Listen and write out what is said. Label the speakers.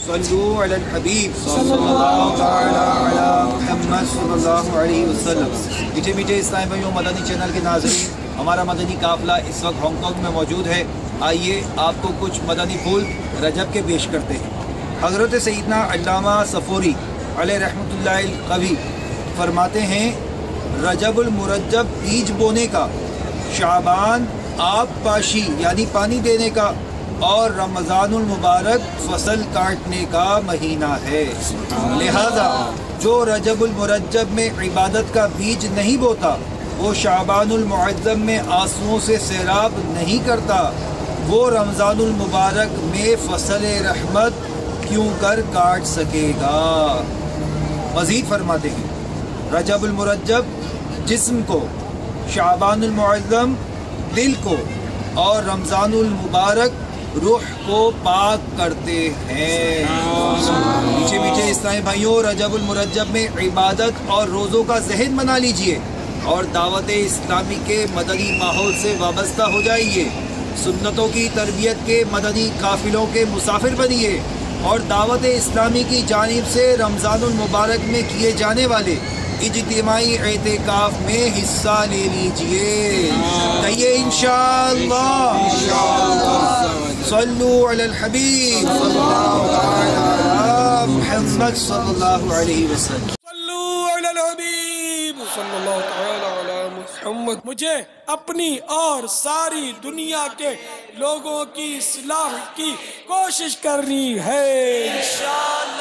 Speaker 1: صلو علی الحبیب صلی اللہ تعالی علی محمد صلی اللہ علیہ وسلم۔ میٹھے میٹھے اسلامی بھائیوں، مدنی چینل کے ناظرین، ہمارا مدنی قافلہ اس وقت ہانگ کانگ میں موجود ہے۔ آئیے آپ کو کچھ مدنی پھول رجب کے پیش کرتے ہیں۔ حضرت سیدنا علامہ صفوری علیہ رحمۃ اللہ القوی فرماتے ہیں، رجب المرجب بیج بونے کا، شعبان آب پاشی یعنی پانی دینے کا، اور رمضان المبارک فصل کاٹنے کا مہینہ ہے۔ لہذا جو رجب المرجب میں عبادت کا بیج نہیں بوتا، وہ شعبان المعظم میں آنسوؤں سے سیراب نہیں کرتا، وہ رمضان المبارک میں فصل رحمت کیوں کر کاٹ سکے گا۔ مزید فرماتے ہیں، رجب المرجب جسم کو، شعبان المعظم دل کو، اور رمضان المبارک روح کو پاک کرتے ہیں۔ میٹھے میٹھے اسلامی بھائیوں، رجب المرجب میں عبادت اور روزوں کا ذہن بنا لیجئے اور دعوت اسلامی کے مدنی ماحول سے وابستہ ہو جائیے۔ سنتوں کی تربیت کے مدنی قافلوں کے مسافر بنیے اور دعوت اسلامی کی جانب سے رمضان المبارک میں کیے جانے والے اجتماعی اعتکاف میں حصہ لے لیجئے۔ کہیے انشاءاللہ۔ صلو علی الحبیب صلی اللہ علی محمد صلی اللہ علیہ وسلم۔
Speaker 2: صلو علی الحبیب صلی اللہ تعالی علی محمد۔ مجھے اپنی اور ساری دنیا کے لوگوں کی اصلاح کی کوشش کرنی ہے انشاءاللہ۔